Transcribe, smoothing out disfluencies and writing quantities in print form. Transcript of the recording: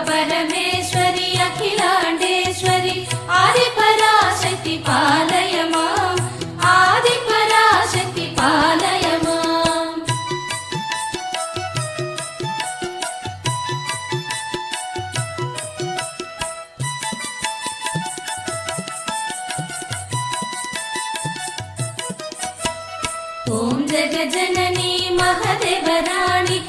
परमेश्वरि अखिलाण्डेश्वरि आदिपराशक्ति पालय माम् आदिपराशक्ति पालय माम्। ॐ जगज्जननी महदेवराणि